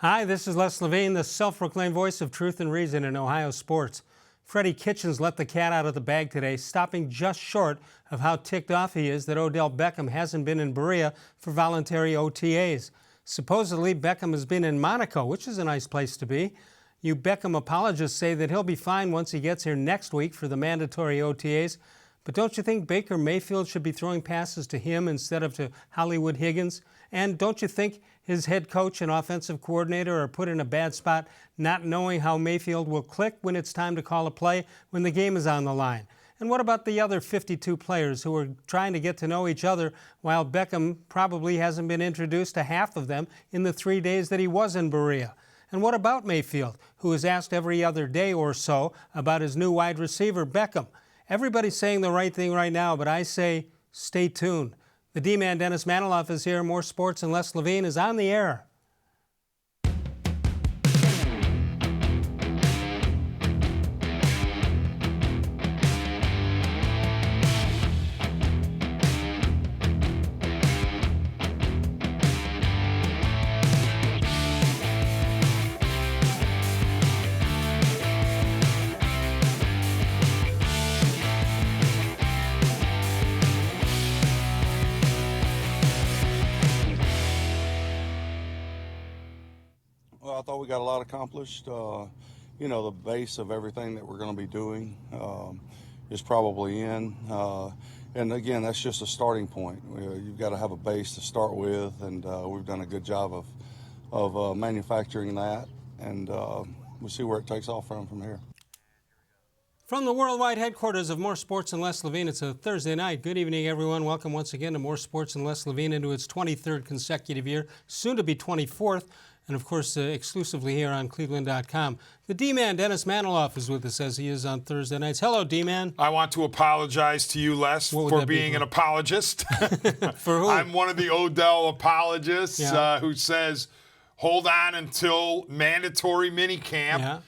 Hi, this is Les Levine, the self-proclaimed voice of truth and reason in Ohio sports. Freddie-Kitchens let the cat out of the bag today, stopping just short of how ticked off he is that Odell-Beckham hasn't been in Berea for voluntary OTAs. Supposedly, Beckham has been in Monaco, which is a nice place to be. You Beckham apologists say that he'll be fine once he gets here next week for the mandatory OTAs. But don't you think Baker-Mayfield should be throwing passes to him instead of to Hollywood Higgins? And don't you think his head coach and offensive coordinator are put in a bad spot not knowing how Mayfield will click when it's time to call a play when the game is on the line? And what about the other 52 players who are trying to get to know each other while Beckham probably hasn't been introduced to half of them in the 3 days that he was in Berea? And what about Mayfield, who is asked every other day or so about his new wide receiver, Beckham? Everybody's saying the right thing right now, but I say stay tuned. The D-Man, Dennis-Manoloff, is here. More Sports and Les Levine is on the air. Well, I thought we got a lot accomplished. The base of everything that we're going to be doing is probably in. And again, that's just a starting point. You've got to have a base to start with, and we've done a good job of manufacturing that. And we'll see where it takes off from here. From the worldwide headquarters of More Sports and Les Levine, it's a Thursday night. Good evening, everyone. Welcome once again to More Sports and Les Levine into its 23rd consecutive year, soon to be 24th. And, of course, exclusively here on cleveland.com. The D-Man, Dennis-Manoloff, is with us as he is on Thursday nights. Hello, D-Man. I want to apologize to you, Les, for being an apologist. For who? I'm one of the Odell apologists who says, hold on until mandatory minicamp. Yeah.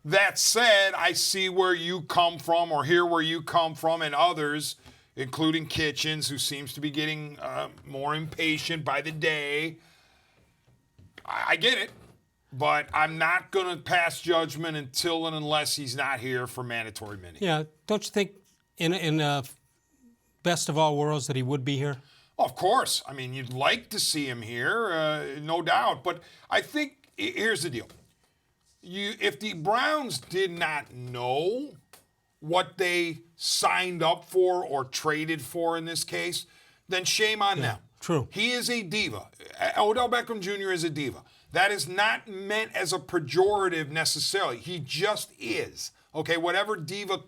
That said, I see where you come from or hear where you come from, and others, including Kitchens, who seems to be getting more impatient by the day. I get it, but I'm not going to pass judgment until and unless he's not here for mandatory mini. Yeah, don't you think in best of all worlds that he would be here? Of course. I mean, you'd like to see him here, no doubt. But I think here's the deal. If the Browns did not know what they signed up for or traded for in this case, then shame on them. True. He is a diva. Odell Beckham Jr. is a diva. That is not meant as a pejorative necessarily. He just is. Okay, whatever diva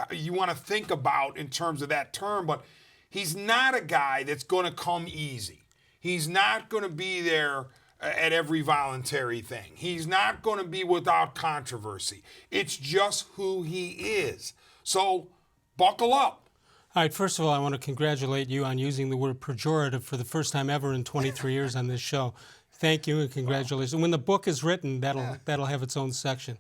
you want to think about in terms of that term, but he's not a guy that's going to come easy. He's not going to be there at every voluntary thing. He's not going to be without controversy. It's just who he is. So buckle up. All right, first of all, I want to congratulate you on using the word pejorative for the first time ever in 23 years on this show. Thank you and congratulations. When the book is written, that'll have its own section.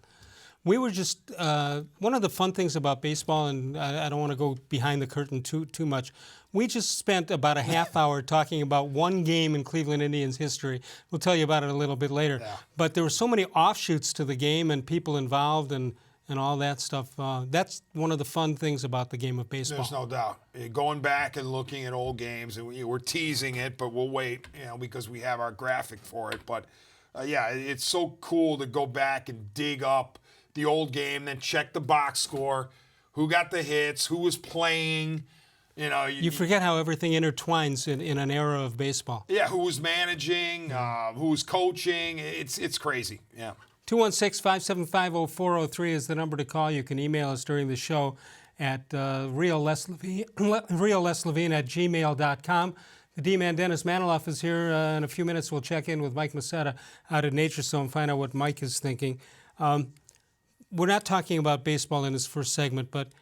We were just, one of the fun things about baseball, and I don't want to go behind the curtain too much, we just spent about a half hour talking about one game in Cleveland Indians history. We'll tell you about it a little bit later. Yeah. But there were so many offshoots to the game and people involved and all that stuff. That's one of the fun things about the game of baseball. There's no doubt. Going back and looking at old games, and we're teasing it, but we'll wait, because we have our graphic for it. But, it's so cool to go back and dig up the old game, then check the box score, who got the hits, who was playing. You forget how everything intertwines in an era of baseball. Yeah, who was managing, who was coaching. It's crazy, yeah. 216-575-0403 is the number to call. You can email us during the show at reallesslevine@gmail.com. The D-Man, Dennis-Manoloff, is here. In a few minutes, we'll check in with Mike Masetta out at Nature Zone and find out what Mike is thinking. We're not talking about baseball in this first segment, but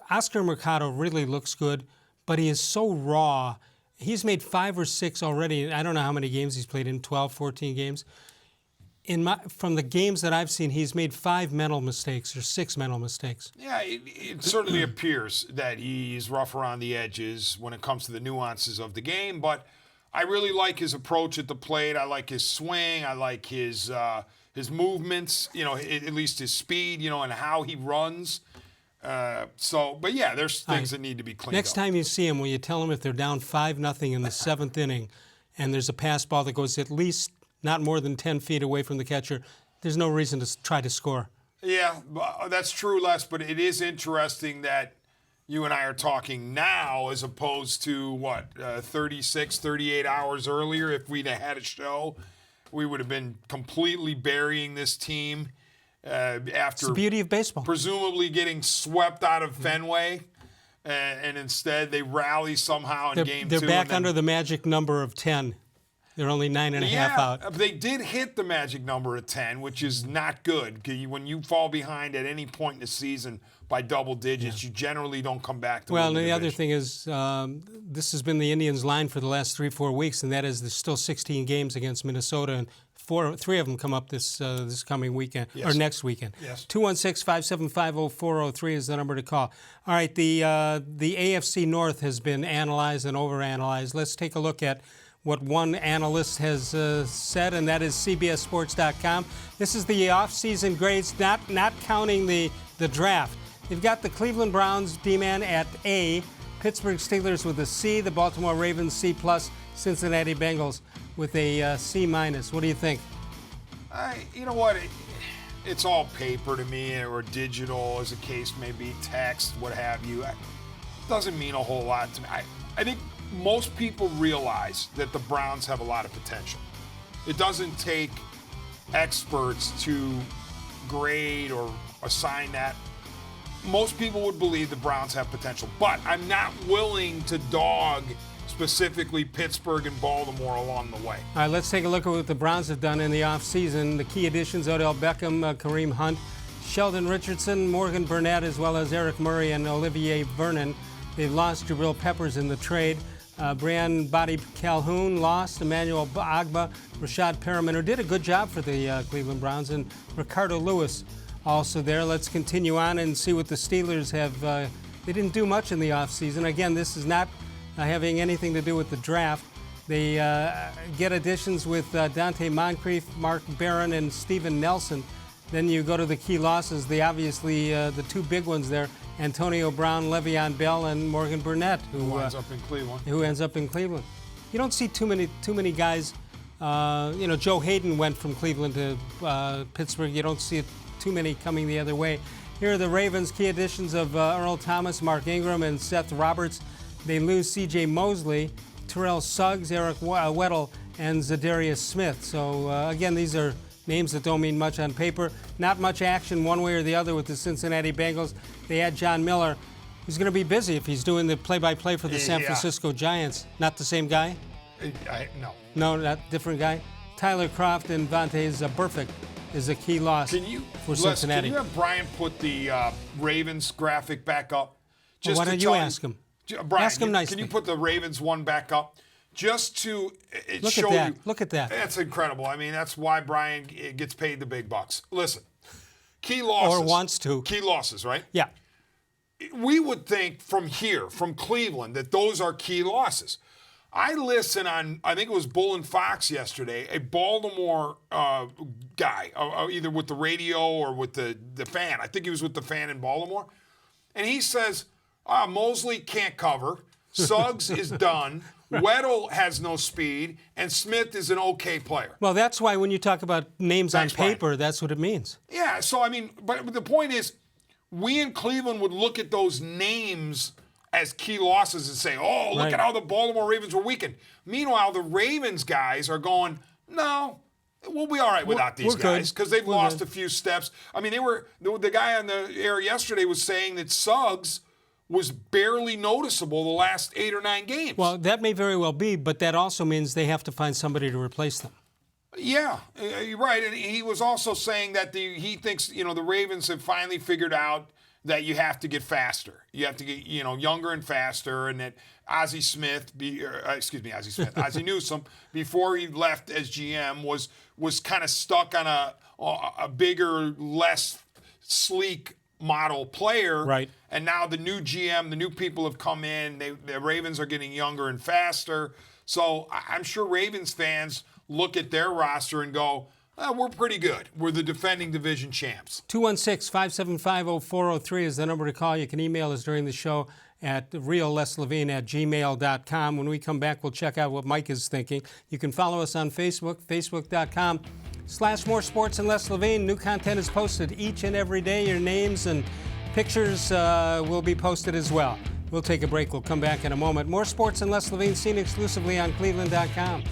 Oscar-Mercado really looks good, but he is so raw. He's made 5 or 6 already. I don't know how many games he's played in, 12, 14 games. From the games that I've seen, he's made 5 mental mistakes or 6 mental mistakes. Yeah, it certainly appears that he's rough around the edges when it comes to the nuances of the game. But I really like his approach at the plate. I like his swing. I like his movements, at least his speed, and how he runs. But yeah, there's things that need to be cleaned up. Next time you see him, will you tell him if they're down 5-0 in the 7th inning and there's a pass ball that goes at least not more than 10 feet away from the catcher, there's no reason to try to score. Yeah, that's true, Les, but it is interesting that you and I are talking now as opposed to, 36, 38 hours earlier. If we'd have had a show, we would have been completely burying this team after It's the beauty of baseball. Presumably getting swept out of Fenway, and instead they rally somehow in Game 2. They're back under the magic number of 10. They're only 9.5 out. They did hit the magic number of 10, which is not good. When you fall behind at any point in the season by double digits, you generally don't come back to win Well, the and the other division. thing is, this has been the Indians' line for the last 3-4 weeks, and that is there's still 16 games against Minnesota, and 3 of them come up this coming weekend or next weekend. Yes. 216-575-0403 is the number to call. All right, the AFC North has been analyzed and overanalyzed. Let's take a look at what one analyst has said, and that is CBSSports.com. This is the offseason grades, not counting the draft. You've got the Cleveland Browns D-man at A, Pittsburgh Steelers with a C, the Baltimore Ravens C+, Cincinnati Bengals with a C-. What do you think? You know what? It's all paper to me, or digital, as a case may be, text, what have you. It doesn't mean a whole lot to me. I think most people realize that the Browns have a lot of potential. It doesn't take experts to grade or assign that. Most people would believe the Browns have potential, but I'm not willing to dog specifically Pittsburgh and Baltimore along the way. All right, let's take a look at what the Browns have done in the offseason. The key additions, Odell-Beckham, Kareem-Hunt, Sheldon Richardson, Morgan Burnett, as well as Eric Murray and Olivier Vernon. They've lost Jabril Peppers in the trade. Brian Body Calhoun lost, Emmanuel Agba, Rashad Perriman, who did a good job for the Cleveland Browns, and Ricardo Lewis also there. Let's continue on and see what the Steelers have. They didn't do much in the offseason. Again, this is not having anything to do with the draft. They get additions with Dante Moncrief, Mark Barron, and Steven Nelson. Then you go to the key losses, the two big ones there, Antonio Brown, Le'Veon Bell, and Morgan Burnett, who ends up in Cleveland. Who ends up in Cleveland. You don't see too many guys. Joe Hayden went from Cleveland to Pittsburgh. You don't see too many coming the other way. Here are the Ravens' key additions of Earl Thomas, Mark Ingram, and Seth Roberts. They lose C.J. Mosley, Terrell Suggs, Eric Weddle, and Zadarius Smith. So, again, these are names that don't mean much on paper. Not much action one way or the other with the Cincinnati Bengals. They had John Miller, who's going to be busy if he's doing the play-by-play for the San Francisco Giants. Not the same guy? No. No, not different guy. Tyler Kroft and Vontaze Burfict is a key loss for Cincinnati. Can you have Brian put the Ravens graphic back up? Well, why don't you ask him? Brian, ask him nicely. Can you put the Ravens one back up? Just to Look show at that. you. Look at that. That's incredible. I mean, that's why Brian gets paid the big bucks. Listen, key losses. Or wants to. Key losses, right? Yeah. We would think from here, from Cleveland, that those are key losses. I listen on, I think it was Bull and Fox yesterday, a Baltimore guy, either with the radio or with the fan. I think he was with the fan in Baltimore. And he says, Mosley can't cover. Suggs is done. Weddle has no speed, and Smith is an okay player. Well, that's why when you talk about names Thanks, on paper, that's what it means. Yeah, so I mean, but the point is, we in Cleveland would look at those names as key losses and say, oh, look at how the Baltimore Ravens were weakened. Meanwhile, the Ravens guys are going, no, we'll be all right without these guys because they've lost a few steps. I mean, the guy on the air yesterday was saying that Suggs was barely noticeable the last 8 or 9 games. Well, that may very well be, but that also means they have to find somebody to replace them. Yeah, you're right. And he was also saying that he thinks, the Ravens have finally figured out that you have to get faster. You have to get, younger and faster, and that Ozzie Newsome, before he left as GM, was kind of stuck on a bigger, less sleek model player. Right. And now the new GM, the new people have come in. The Ravens are getting younger and faster. So I'm sure Ravens fans look at their roster and go, we're pretty good. We're the defending division champs. 216-575-0403 is the number to call. You can email us during the show at reallesLevine@gmail.com. When we come back, we'll check out what Mike is thinking. You can follow us on Facebook, facebook.com/More Sports and Les Levine. New content is posted each and every day. Your names and pictures will be posted as well. We'll take a break. We'll come back in a moment. More Sports and Les Levine, seen exclusively on cleveland.com.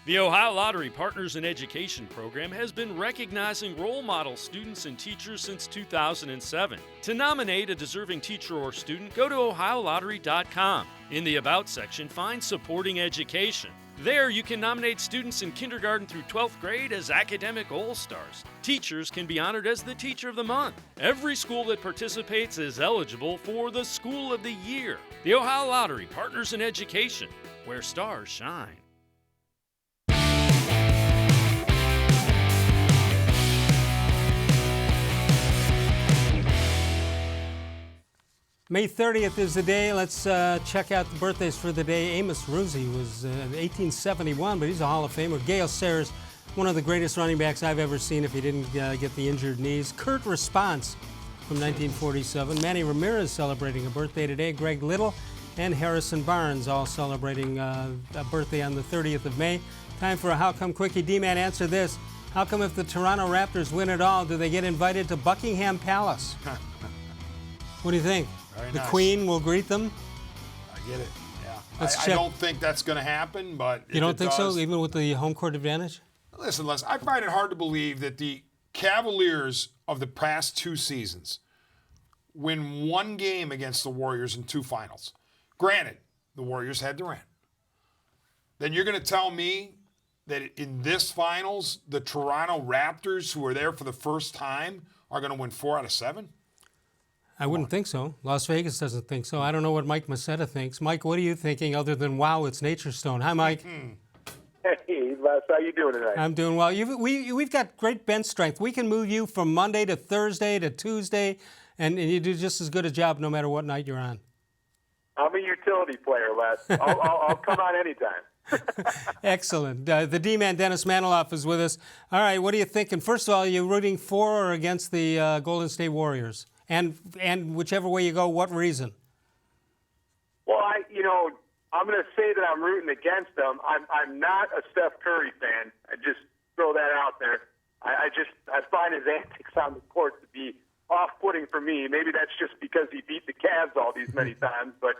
The Ohio Lottery Partners in Education program has been recognizing role model students and teachers since 2007. To nominate a deserving teacher or student, go to ohiolottery.com. In the About section, find Supporting Education. There, you can nominate students in kindergarten through 12th grade as academic all-stars. Teachers can be honored as the Teacher of the Month. Every school that participates is eligible for the School of the Year. The Ohio Lottery Partners in Education, where stars shine. May 30th is the day. Let's check out the birthdays for the day. Amos Ruzzi was 1871, but he's a Hall of Famer. Gale Sayers, one of the greatest running backs I've ever seen if he didn't get the injured knees. Kurt Response from 1947. Manny Ramirez celebrating a birthday today. Greg Little and Harrison Barnes all celebrating a birthday on the 30th of May. Time for a How Come Quickie. D-Man, answer this. How come if the Toronto Raptors win it all, do they get invited to Buckingham Palace? What do you think? Very the nice. Queen will greet them? I get it, yeah. Let's I check. don't think that's going to happen, but You don't if it think does, so, even with the home court advantage? Listen, Les, I find it hard to believe that the Cavaliers of the past two seasons win one game against the Warriors in two finals. Granted, the Warriors had Durant. Then you're going to tell me that in this finals, the Toronto Raptors, who are there for the first time, are going to win 4 out of 7? I wouldn't think so. Las Vegas doesn't think so. I don't know what Mike Masetta thinks. Mike, what are you thinking other than, wow, it's Nature Stone? Hi, Mike. Hey, Les, how you doing tonight? I'm doing well. We've got great bench strength. We can move you from Monday to Thursday to Tuesday, and you do just as good a job no matter what night you're on. I'm a utility player, Les. I'll come on anytime. Excellent. The D-Man, Dennis-Manoloff, is with us. All right, what are you thinking? First of all, are you rooting for or against the Golden State Warriors? And whichever way you go, what reason? Well, I'm going to say that I'm rooting against them. I'm not a Steph Curry fan. I just throw that out there. I find his antics on the court to be off-putting for me. Maybe that's just because he beat the Cavs all these many times, but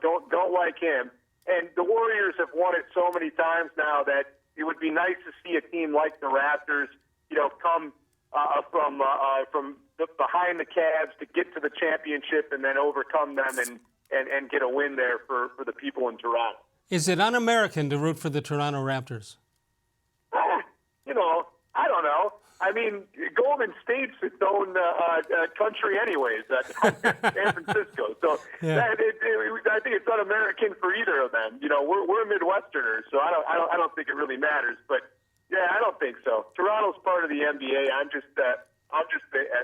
don't like him. And the Warriors have won it so many times now that it would be nice to see a team like the Raptors, come from behind the Cavs to get to the championship and then overcome them and get a win there for the people in Toronto. Is it un-American to root for the Toronto Raptors? I don't know. I mean, Golden State's its own country anyways, San Francisco. So yeah. I think it's un-American for either of them. We're Midwesterners, so I don't think it really matters. But yeah, I don't think so. Toronto's part of the NBA. I'm just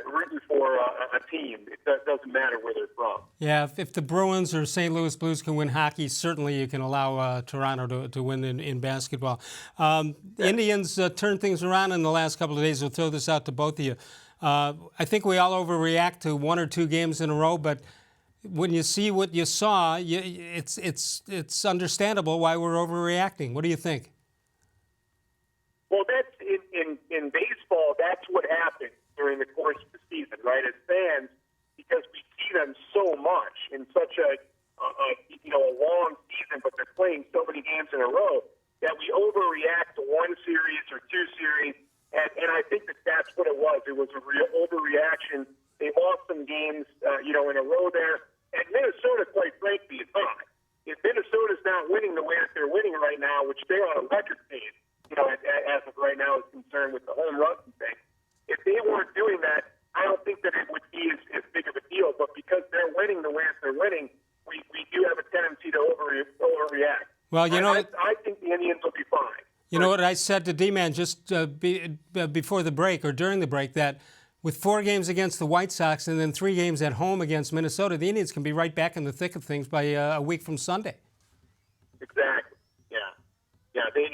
rooting for a team. It doesn't matter where they're from. Yeah, if the Bruins or St. Louis Blues can win hockey, certainly you can allow Toronto to win in basketball. Indians turned things around in the last couple of days. We'll throw this out to both of you. I think we all overreact to 1 or 2 games in a row, but when you see what you saw, it's understandable why we're overreacting. What do you think? Well, that's in baseball. That's what happens during the course of the season, right? As fans, because we see them so much in such a long season, but they're playing so many games in a row that we overreact to 1 series or 2 series, and I think that's what it was. It was a real overreaction. They lost some games, in a row there, and Minnesota, quite frankly, is not. If Minnesota's not winning the way that they're winning right now, which they're on a record pace, as of right now, is concerned with the home run thing. If they weren't doing that, I don't think that it would be as big of a deal. But because they're winning the way that they're winning, we do have a tendency to overreact. Well, I think the Indians will be fine. You know what I said to D-Man just before the break or during the break, that with 4 games against the White Sox and then 3 games at home against Minnesota, the Indians can be right back in the thick of things by a week from Sunday. Exactly. Yeah. They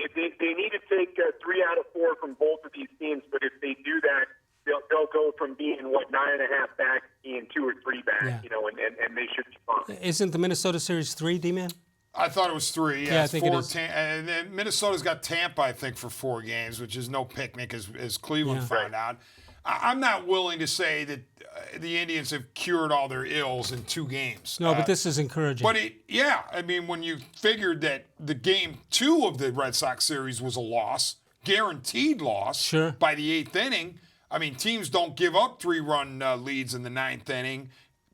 need to take 3 out of 4 from both of these teams, but if they do that, they'll go from being 9.5 back, being 2 or 3 back, and they should be fine. Isn't the Minnesota series 3, D-Man? I thought it was 3. Yeah, I think 4. it is. And then Minnesota's got Tampa, I think, for 4 games, which is no picnic, as Cleveland found out. I'm not willing to say that the Indians have cured all their ills in 2 games. No, but this is encouraging. But when you figured that the game 2 of the Red Sox series was a loss, guaranteed loss by the 8th inning. I mean, teams don't give up 3-run leads in the 9th inning,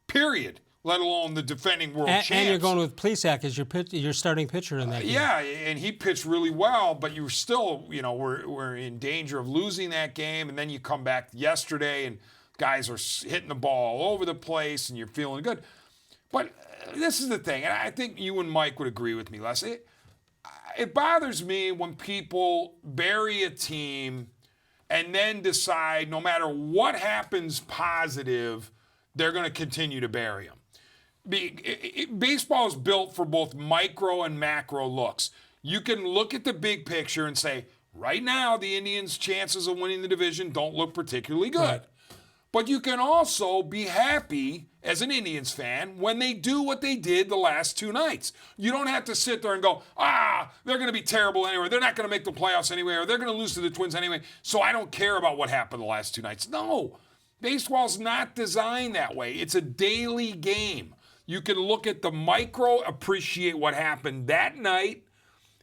period, let alone the defending world champs. And you're going with Plesac as your starting pitcher in that game. Yeah, and he pitched really well, but you were still, we're in danger of losing that game. And then you come back yesterday and guys are hitting the ball all over the place and you're feeling good. But this is the thing, and I think you and Mike would agree with me, Les. It bothers me when people bury a team and then decide no matter what happens positive, they're going to continue to bury them. Baseball is built for both micro and macro looks. You can look at the big picture and say, right now, the Indians' chances of winning the division don't look particularly good. Right. But you can also be happy as an Indians fan when they do what they did the last 2 nights. You don't have to sit there and go, they're going to be terrible anyway. They're not going to make the playoffs anyway, or they're going to lose to the Twins anyway, so I don't care about what happened the last 2 nights. No, baseball's not designed that way. It's a daily game. You can look at the micro, appreciate what happened that night,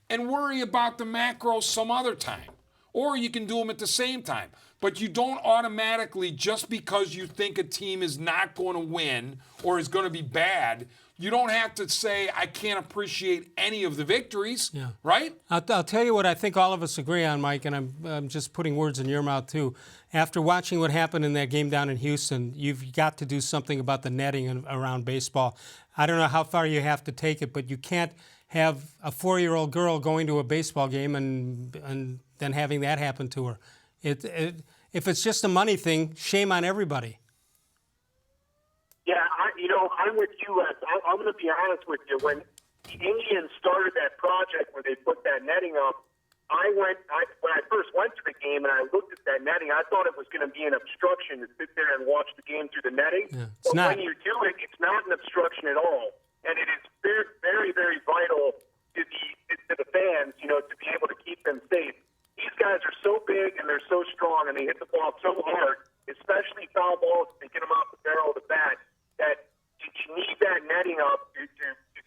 and worry about the macro some other time. Or you can do them at the same time. But you don't automatically, just because you think a team is not going to win or is going to be bad, you don't have to say, I can't appreciate any of the victories, right? I'll tell you what I think all of us agree on, Mike, and I'm just putting words in your mouth, too. After watching what happened in that game down in Houston, you've got to do something about the netting around baseball. I don't know how far you have to take it, but you can't have a 4-year-old girl going to a baseball game and then having that happen to her. If it's just a money thing, shame on everybody. Yeah, I'm with you, Les. I'm going to be honest with you. When the Indians started that project where they put that netting up, when I first went to the game and I looked at that netting, I thought it was going to be an obstruction to sit there and watch the game through the netting. Yeah, but when you do it, it's not an obstruction at all. And it is very, very, very vital to the fans, to be able to keep them safe. These guys are so big and they're so strong and they hit the ball so hard, especially foul balls, they get them off the barrel of the bat, that you need that netting up to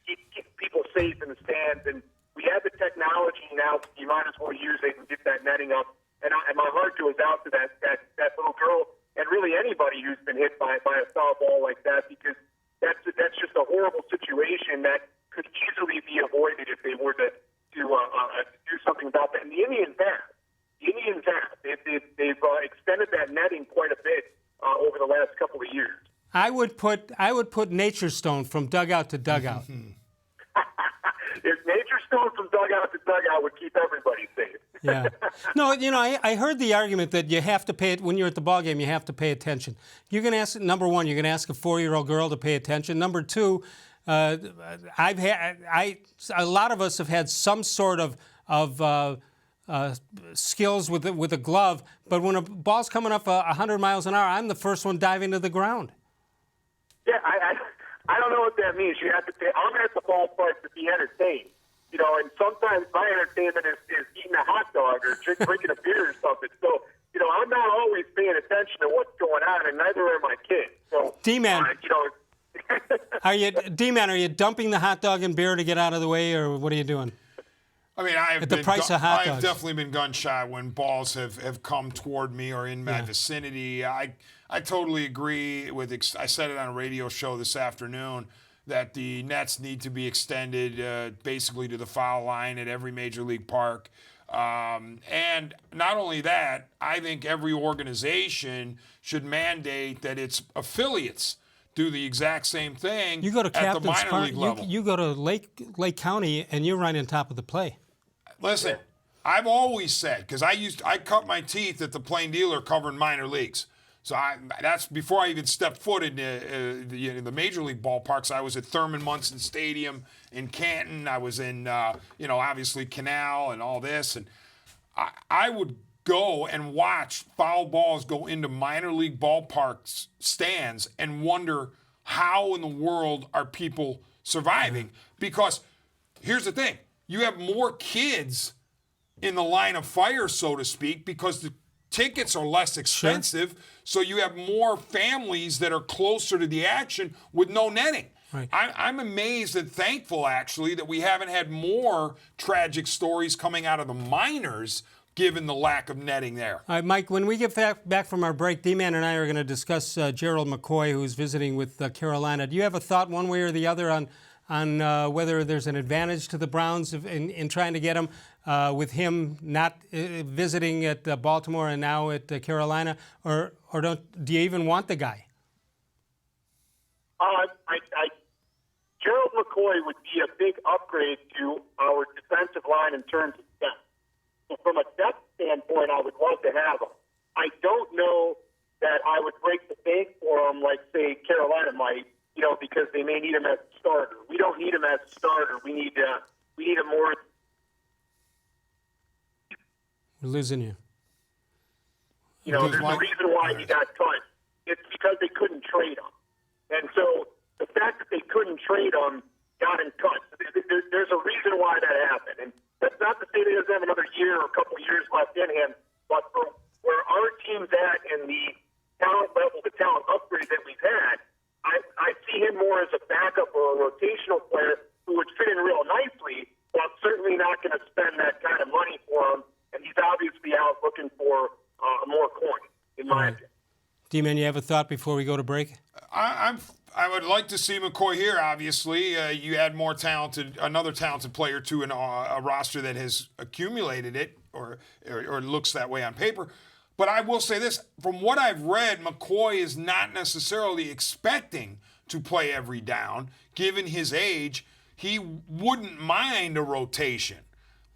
keep people safe in the stands. And we have the technology now, so you might as well use it and get that netting up. And my heart goes out to that little girl and really anybody who's been hit by a foul ball like that, because that's just a horrible situation that could easily be avoided if they were to do something about that. And the Indians have. They've extended that netting quite a bit over the last couple of years. I would put Nature Stone from dugout to dugout. If Nature Stone from dugout to dugout would keep everybody safe. Yeah. No, I heard the argument that you have to pay it when you're at the ball game. You have to pay attention. You're going to ask, number one, you're going to ask a 4-year-old girl to pay attention. Number two, a lot of us have had some sort of skills with a glove, but when a ball's coming up 100 miles an hour, I'm the first one diving to the ground. Yeah, I don't know what that means. You have to say, I'm at the ballpark to be entertained. You know, and sometimes my entertainment is eating a hot dog or drinking a beer or something. So, you know, I'm not always paying attention to what's going on, and neither are my kids. So, D-Man, you know, D-Man, are you dumping the hot dog and beer to get out of the way, or what are you doing? I mean, I've definitely been gun shy when balls have come toward me or in my vicinity. I totally agree with. I said it on a radio show this afternoon that the nets need to be extended basically to the foul line at every major league park. And not only that, I think every organization should mandate that its affiliates do the exact same thing. You go to at the Captain's minor Park, league level. you go to Lake County, and you're right on top of the play. Listen, I've always said, because I cut my teeth at the Plain Dealer covering minor leagues. So that's before I even stepped foot in the major league ballparks. I was at Thurman Munson Stadium in Canton. I was in, obviously Canal and all this. And I would go and watch foul balls go into minor league ballparks stands and wonder how in the world are people surviving? Because here's the thing. You have more kids in the line of fire, so to speak, because the tickets are less expensive. Sure. So you have more families that are closer to the action with no netting. Right. I'm amazed and thankful, actually, that we haven't had more tragic stories coming out of the minors given the lack of netting there. All right, Mike, when we get back from our break, D-Man and I are going to discuss Gerald McCoy, who's visiting with Carolina. Do you have a thought one way or the other on whether there's an advantage to the Browns in trying to get him with him not visiting at Baltimore and now at Carolina, or do you even want the guy? Gerald McCoy would be a big upgrade to our defensive line in terms of depth. So from a depth standpoint, I would love to have him. I don't know that I would break the bank for him like, say, Carolina might, because they may need him as a starter. We don't need him as a starter. We need a more. We're losing you. There's a reason why he got cut. It's because they couldn't trade him. And so the fact that they couldn't trade him got him cut. There's a reason why that happened. And that's not to say that he doesn't have another year or a couple of years left in him, but for where our team's at in the talent level, the talent upgrade that we've had, I see him more as a backup or a rotational player who would fit in real nicely, but I'm certainly not going to spend that kind of money for him, and he's obviously out looking for more coin, in my opinion. D-Man, you have a thought before we go to break? I would like to see McCoy here, obviously. You add another talented player to a roster that has accumulated it or looks that way on paper. But I will say this, from what I've read, McCoy is not necessarily expecting to play every down. Given his age, he wouldn't mind a rotation.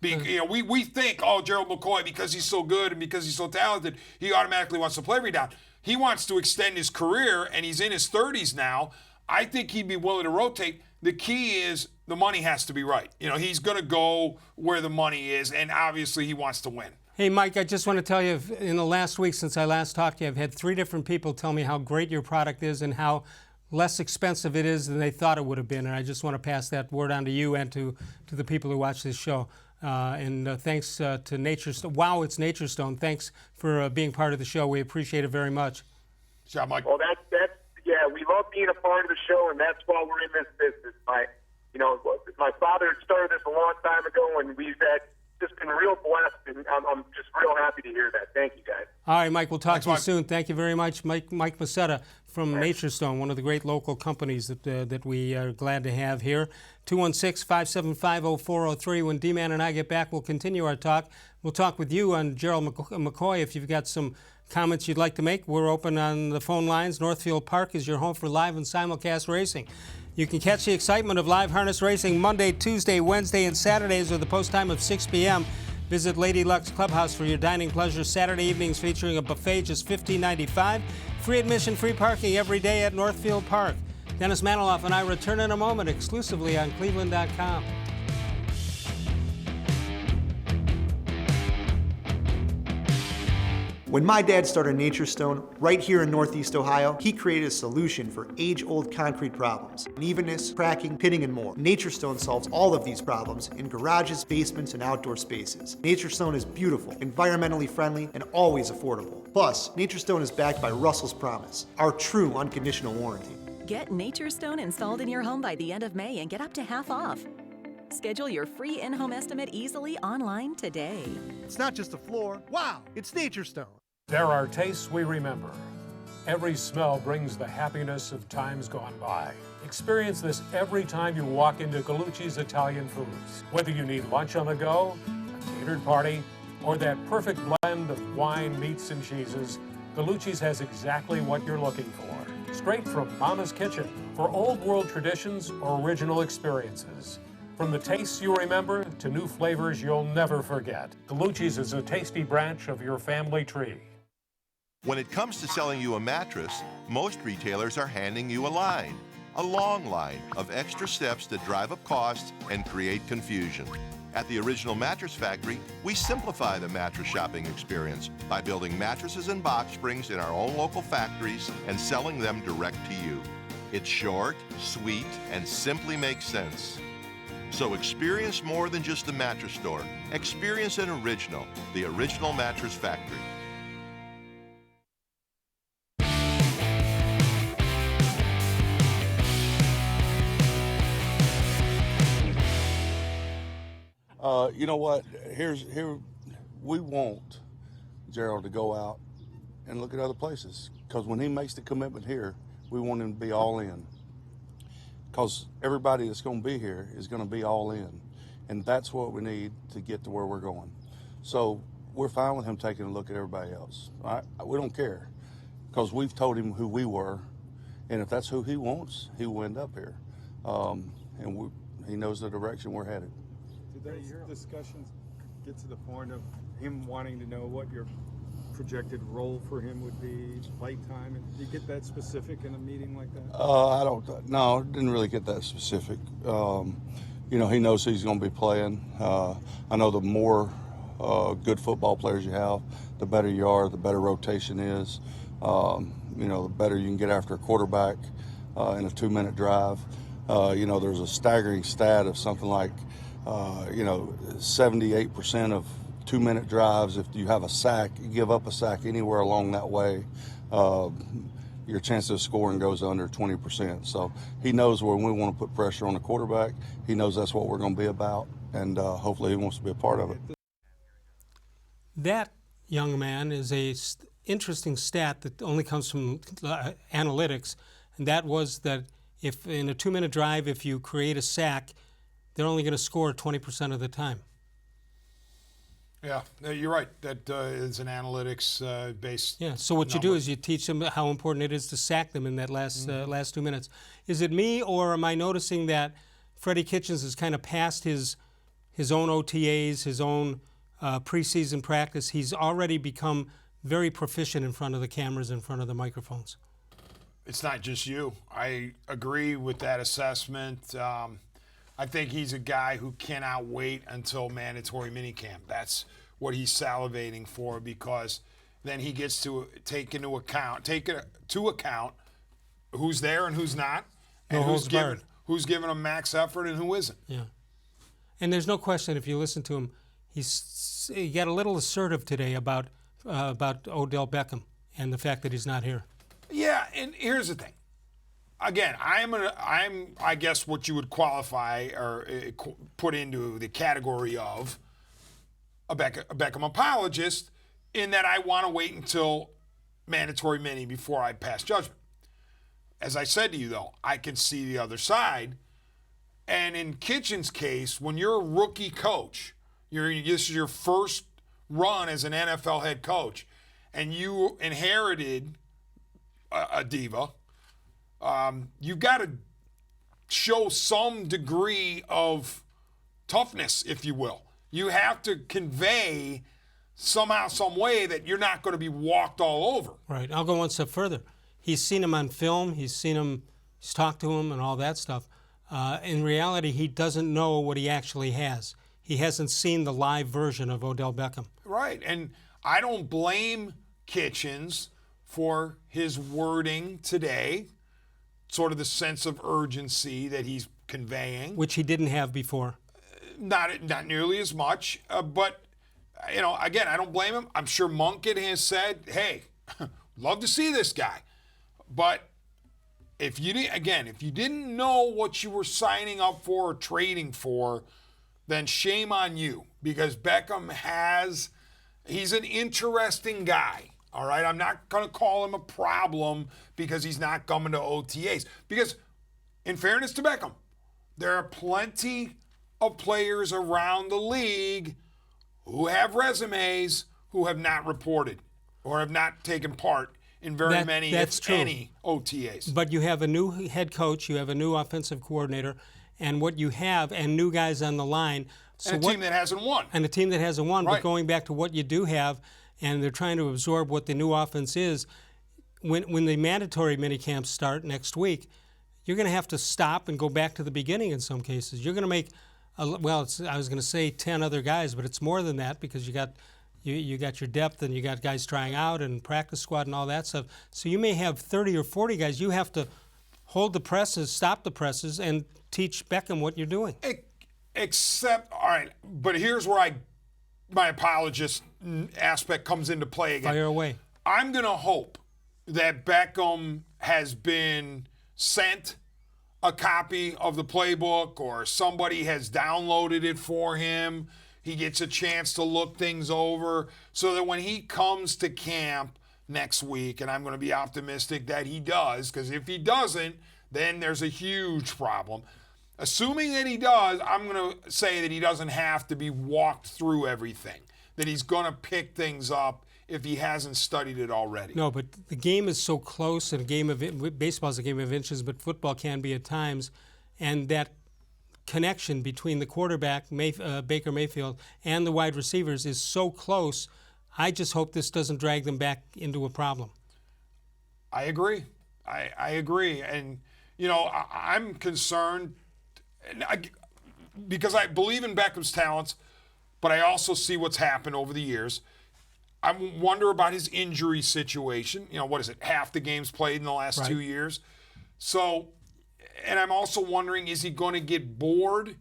We think, Gerald McCoy, because he's so good and because he's so talented, he automatically wants to play every down. He wants to extend his career, and he's in his 30s now. I think he'd be willing to rotate. The key is the money has to be right. He's going to go where the money is, and obviously he wants to win. Hey, Mike, I just want to tell you, in the last week since I last talked to you, I've had 3 different people tell me how great your product is and how less expensive it is than they thought it would have been. And I just want to pass that word on to you and to the people who watch this show. Thanks to Nature Stone. Wow, it's Nature Stone. Thanks for being part of the show. We appreciate it very much. Yeah, Mike. Well, we love being a part of the show, and that's why we're in this business. My father started this a long time ago, and we've just been real blessed, and I'm just real happy to hear that. Thank you, guys. All right, Mike, we'll talk to you Mike. soon. Thank you very much, Mike Masetta from Nature Stone, one of the great local companies that we are glad to have here. 216-575-0403. When D-Man and I get back, we'll continue our talk. We'll talk with you on Gerald McCoy. If you've got some comments you'd like to make, we're open on the phone lines. Northfield Park is your home for live and simulcast racing. You can catch the excitement of live harness racing Monday, Tuesday, Wednesday, and Saturdays with a post time of 6 p.m. Visit Lady Luck's Clubhouse for your dining pleasure. Saturday evenings featuring a buffet, just $15.95. Free admission, free parking every day at Northfield Park. Dennis-Manoloff and I return in a moment exclusively on cleveland.com. When my dad started Nature Stone right here in Northeast Ohio, he created a solution for age-old concrete problems. Unevenness, cracking, pitting, and more. Nature Stone solves all of these problems in garages, basements, and outdoor spaces. Nature Stone is beautiful, environmentally friendly, and always affordable. Plus, Nature Stone is backed by Russell's Promise, our true unconditional warranty. Get Nature Stone installed in your home by the end of May and get up to half off. Schedule your free in-home estimate easily online today. It's not just a floor. Wow, it's Nature Stone. There are tastes we remember. Every smell brings the happiness of times gone by. Experience this every time you walk into Gallucci's Italian Foods. Whether you need lunch on the go, a catered party, or that perfect blend of wine, meats, and cheeses, Gallucci's has exactly what you're looking for. Straight from Mama's Kitchen for old world traditions or original experiences. From the tastes you remember to new flavors you'll never forget. Gallucci's is a tasty branch of your family tree. When it comes to selling you a mattress, most retailers are handing you a line. A long line of extra steps that drive up costs and create confusion. At the Original Mattress Factory, we simplify the mattress shopping experience by building mattresses and box springs in our own local factories and selling them direct to you. It's short, sweet, and simply makes sense. So experience more than just a mattress store. Experience an original, the Original Mattress Factory. You know what? We want Gerald to go out and look at other places, because when he makes the commitment here, we want him to be all in. Because everybody that's going to be here is going to be all in, and that's what we need to get to where we're going. So we're fine with him taking a look at everybody else. We don't care, because we've told him who we were, and if that's who he wants, he will end up here. He knows the direction we're headed. Did those discussions get to the point of him wanting to know what your projected role for him would be, play time? And did you get that specific in a meeting like that? No, didn't really get that specific. He knows he's going to be playing. I know the more good football players you have, the better you are, the better rotation is. The better you can get after a quarterback in a 2-minute drive. There's a staggering stat of something like 78% of 2-minute drives, if you have a sack, you give up a sack anywhere along that way, your chance of scoring goes under 20%. So he knows when we want to put pressure on the quarterback. He knows that's what we're going to be about, and hopefully he wants to be a part of it. That, young man, is a interesting stat that only comes from analytics, and that was that if in a 2-minute drive, if you create a sack, they're only going to score 20% of the time. Yeah, you're right. That is an analytics based. Yeah. So what number. you do is you teach them how important it is to sack them in that last 2 minutes. Is it me, or am I noticing that Freddie-Kitchens has kind of passed his own OTAs, his own preseason practice? He's already become very proficient in front of the cameras, in front of the microphones. It's not just you. I agree with that assessment. I think he's a guy who cannot wait until mandatory minicamp. That's what he's salivating for, because then he gets to take into account who's there and who's not, and who's giving him max effort and who isn't. Yeah, and there's no question, if you listen to him, he got a little assertive today about Odell-Beckham and the fact that he's not here. Yeah, and here's the thing. Again, I'm I guess what you would qualify or put into the category of a Beckham apologist, in that I want to wait until mandatory mini before I pass judgment. As I said to you, though, I can see the other side. And in Kitchens' case, when you're a rookie coach, this is your first run as an NFL head coach, and you inherited a diva, you've got to show some degree of toughness, if you will. You have to convey somehow, some way, that you're not going to be walked all over. Right. I'll go one step further. He's seen him on film. He's talked to him and all that stuff. In reality, he doesn't know what he actually has. He hasn't seen the live version of Odell Beckham. Right. And I don't blame Kitchens for his wording today, sort of the sense of urgency that he's conveying. Which he didn't have before. Not nearly as much, but, again, I don't blame him. I'm sure Monken has said, hey, love to see this guy. But if you didn't know what you were signing up for or trading for, then shame on you, because Beckham he's an interesting guy. All right, I'm not going to call him a problem because he's not coming to OTAs. Because, in fairness to Beckham, there are plenty of players around the league who have resumes who have not reported or have not taken part in very many, if any, OTAs. But you have a new head coach, you have a new offensive coordinator, and what you have, and new guys on the line. So and a team that hasn't won. And a team that hasn't won. Right. But going back to what you do have, and they're trying to absorb what the new offense is, when the mandatory minicamps start next week, you're going to have to stop and go back to the beginning in some cases. You're going to make, I was going to say 10 other guys, but it's more than that, because you got your depth and you got guys trying out and practice squad and all that stuff. So you may have 30 or 40 guys. You have to hold the presses, stop the presses, and teach Beckham what you're doing. Except, all right, but here's where my apologist aspect comes into play again. Fire away. I'm going to hope that Beckham has been sent a copy of the playbook, or somebody has downloaded it for him. He gets a chance to look things over so that when he comes to camp next week, and I'm going to be optimistic that he does, because if he doesn't, then there's a huge problem. Assuming that he does, I'm going to say that he doesn't have to be walked through everything, that he's going to pick things up if he hasn't studied it already. No, but the game is so close, and baseball is a game of inches, but football can be at times, and that connection between the quarterback, Baker Mayfield, and the wide receivers is so close. I just hope this doesn't drag them back into a problem. I agree. I agree. And, I'm concerned because I believe in Beckham's talents, but I also see what's happened over the years. I wonder about his injury situation. What is it? Half the games played in the last 2 years. So, and I'm also wondering, is he going to get bored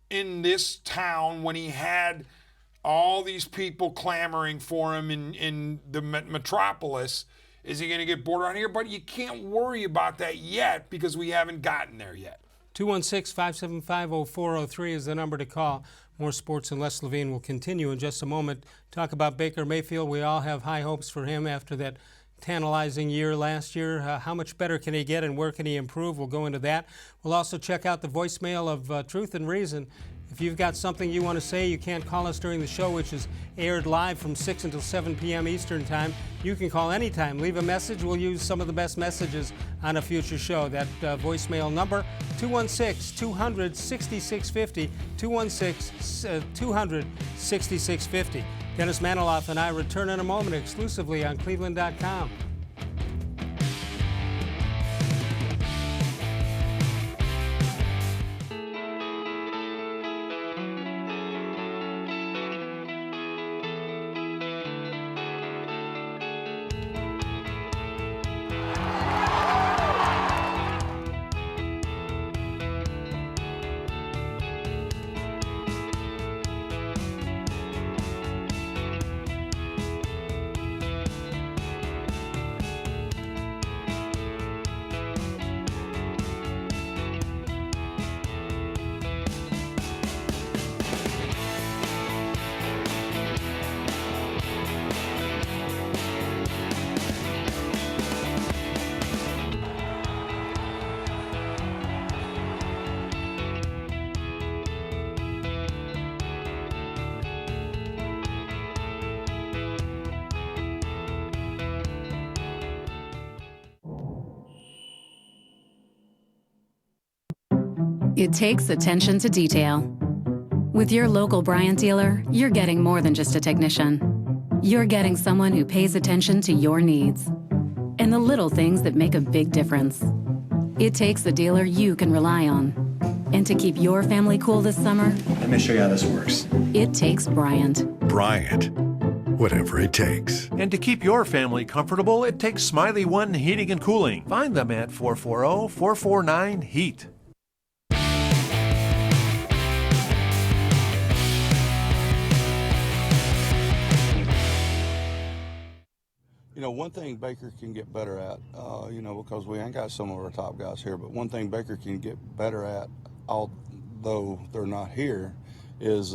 in this town when he had all these people clamoring for him in the metropolis? Is he going to get bored around here? But you can't worry about that yet because we haven't gotten there yet. 216-575-0403 is the number to call. More Sports and Les Levine will continue in just a moment. Talk about Baker Mayfield. We all have high hopes for him after that tantalizing year last year. How much better can he get and where can he improve? We'll go into that. We'll also check out the voicemail of Truth and Reason. If you've got something you want to say, you can't call us during the show, which is aired live from 6 until 7 p.m. Eastern Time. You can call anytime. Leave a message. We'll use some of the best messages on a future show. That voicemail number, 216-200-6650, 216-200-6650. Dennis-Manoloff and I return in a moment exclusively on cleveland.com. It takes attention to detail. With your local Bryant dealer, you're getting more than just a technician. You're getting someone who pays attention to your needs and the little things that make a big difference. It takes a dealer you can rely on. And to keep your family cool this summer, let me show you how this works. It takes Bryant. Bryant. whatever it takes. And to keep your family comfortable, it takes Smiley One Heating and Cooling. Find them at 440-449-HEAT. You know, one thing Baker can get better at, because we ain't got some of our top guys here, but one thing Baker can get better at, although they're not here, is,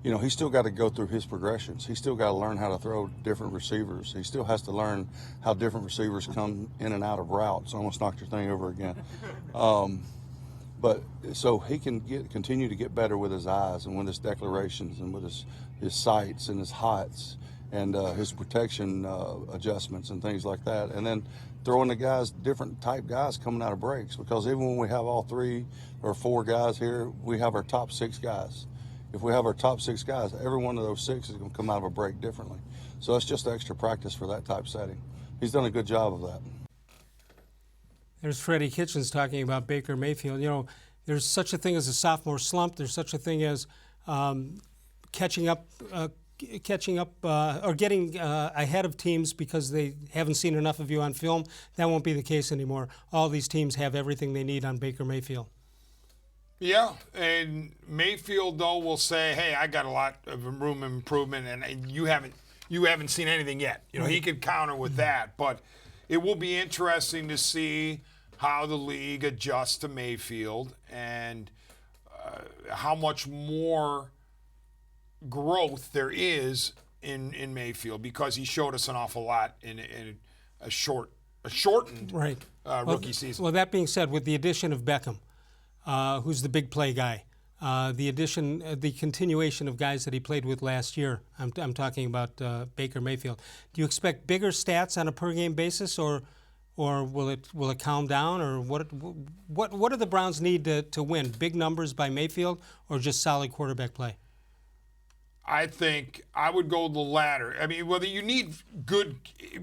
he's still got to go through his progressions. He's still got to learn how to throw different receivers. He still has to learn how different receivers come in and out of routes. I almost knocked your thing over again. But so he can continue to get better with his eyes and with his declarations and with his sights and his hots and his protection adjustments and things like that. And then throwing the guys, different type guys coming out of breaks, because even when we have all 3 or 4 guys here, we have our top 6 guys. If we have our top 6 guys, every one of those 6 is going to come out of a break differently. So it's just extra practice for that type setting. He's done a good job of that. There's Freddie-Kitchens talking about Baker-Mayfield. You know, there's such a thing as a sophomore slump. There's such a thing as catching up or getting ahead of teams because they haven't seen enough of you on film. That won't be the case anymore. All these teams have everything they need on Baker-Mayfield. Yeah, and Mayfield, though, will say, hey, I got a lot of room of improvement, and you haven't seen anything yet. You know, he could counter with that, but it will be interesting to see how the league adjusts to Mayfield and how much more growth there is in Mayfield, because he showed us an awful lot in a shortened rookie season. Well, that being said, with the addition of Beckham, who's the big play guy, the continuation of guys that he played with last year, I'm talking about Baker Mayfield. Do you expect bigger stats on a per game basis, or will it calm down, or what do the Browns need to win? Big numbers by Mayfield, or just solid quarterback play? I think I would go the latter. I mean, whether you need good,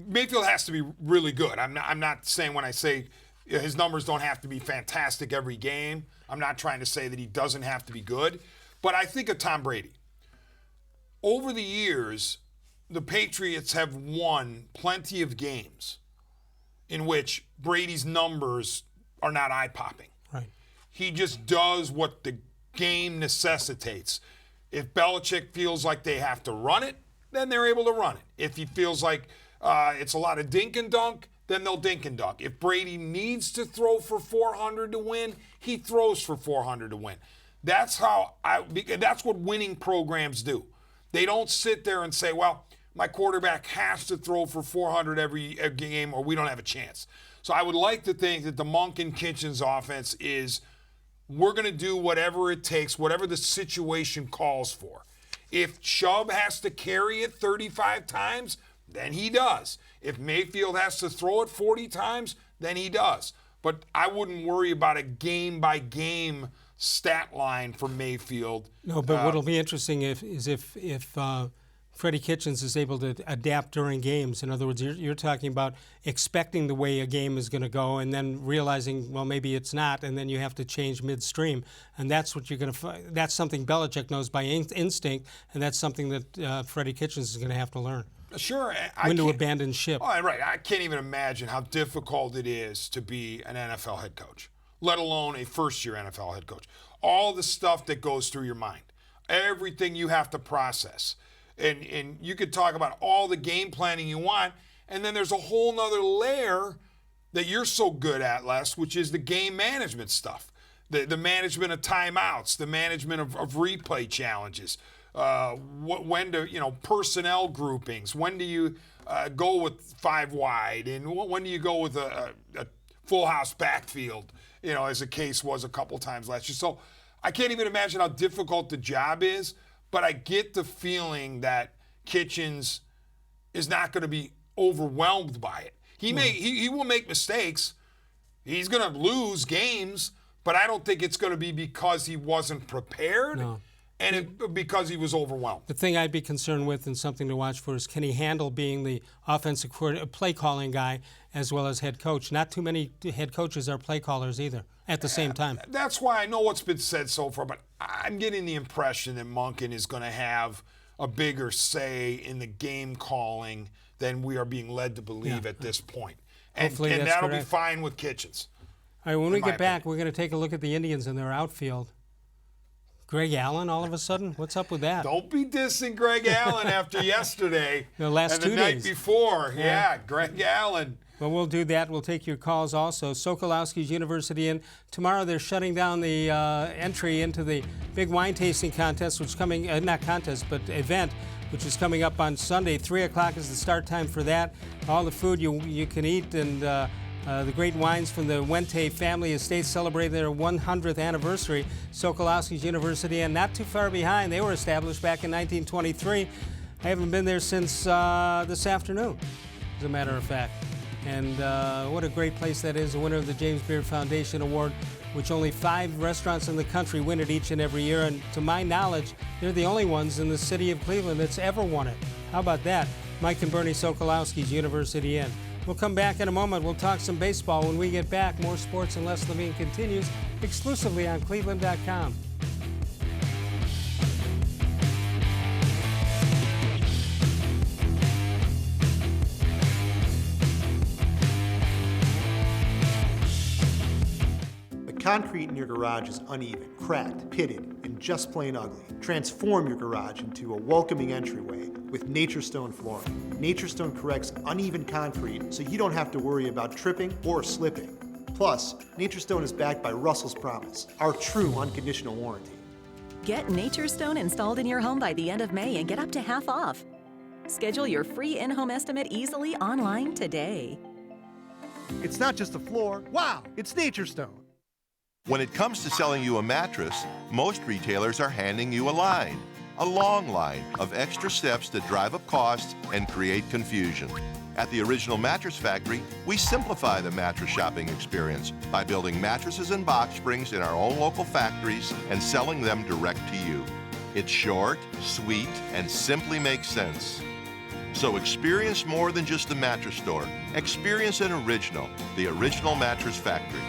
Mayfield has to be really good. I'm not saying when I say his numbers don't have to be fantastic every game. I'm not trying to say that he doesn't have to be good. But I think of Tom Brady. Over the years, the Patriots have won plenty of games in which Brady's numbers are not eye-popping. Right. He just does what the game necessitates. If Belichick feels like they have to run it, then they're able to run it. If he feels like it's a lot of dink and dunk, then they'll dink and dunk. If Brady needs to throw for 400 to win, he throws for 400 to win. That's what winning programs do. They don't sit there and say, well, my quarterback has to throw for 400 every game or we don't have a chance. So I would like to think that the Monk and Kitchens offense is, we're going to do whatever it takes, whatever the situation calls for. If Chubb has to carry it 35 times, then he does. If Mayfield has to throw it 40 times, then he does. But I wouldn't worry about a game-by-game stat line for Mayfield. No, but what'll be interesting if Freddie-Kitchens is able to adapt during games. In other words, you're talking about expecting the way a game is going to go and then realizing, well, maybe it's not, and then you have to change midstream. And that's what you're going to find. That's something Belichick knows by instinct, and that's something that Freddie-Kitchens is going to have to learn. Sure. When to abandon ship. Oh, right. I can't even imagine how difficult it is to be an NFL head coach, let alone a first-year NFL head coach. All the stuff that goes through your mind, everything you have to process. And you could talk about all the game planning you want, and then there's a whole nother layer that you're so good at, Les, which is the game management stuff, the management of timeouts, the management of replay challenges, when to, personnel groupings, when do you go with 5 wide, and when do you go with a full house backfield, as the case was a couple times last year. So I can't even imagine how difficult the job is. But I get the feeling that Kitchens is not going to be overwhelmed by it. He will make mistakes. He's going to lose games, but I don't think it's going to be because he wasn't prepared and because he was overwhelmed. The thing I'd be concerned with and something to watch for is, can he handle being the offensive play calling guy as well as head coach? Not too many head coaches are play callers either at the same time. That's why I know what's been said so far, but I'm getting the impression that Monken is going to have a bigger say in the game calling than we are being led to believe at this point. And Hopefully that's that'll correct. be fine with Kitchens. All right, when we my get back, we're going to take a look at the Indians and their outfield. Greg Allen, all of a sudden? What's up with that? Don't be dissing Greg Allen after yesterday. The last and 2 the days. night before. Yeah, Greg Allen. Well, we'll do that. We'll take your calls also. Sokolowski's University in. Tomorrow they're shutting down the entry into the big wine tasting contest, which is coming, not contest, but event, which is coming up on Sunday. 3 o'clock is the start time for that. All the food you can eat and the great wines from the Wente family estate celebrating their 100th anniversary. Sokolowski's University and not too far behind. They were established back in 1923. I haven't been there since this afternoon, as a matter of fact. And what a great place that is, the winner of the James Beard Foundation Award, which only 5 restaurants in the country win it each and every year. And to my knowledge, they're the only ones in the city of Cleveland that's ever won it. How about that? Mike and Bernie Sokolowski's University Inn. We'll come back in a moment. We'll talk some baseball when we get back. More Sports and Les Levine continues exclusively on cleveland.com. Concrete in your garage is uneven, cracked, pitted, and just plain ugly. Transform your garage into a welcoming entryway with Nature Stone flooring. Nature Stone corrects uneven concrete so you don't have to worry about tripping or slipping. Plus, Nature Stone is backed by Russell's Promise, our true unconditional warranty. Get Nature Stone installed in your home by the end of May and get up to half off. Schedule your free in-home estimate easily online today. It's not just a floor. Wow, it's Nature Stone. When it comes to selling you a mattress, most retailers are handing you a long line of extra steps that drive up costs and create confusion. At the Original Mattress Factory, we simplify the mattress shopping experience by building mattresses and box springs in our own local factories and selling them direct to you. It's short, sweet, and simply makes sense. So experience more than just a mattress store. Experience an original, the Original Mattress Factory.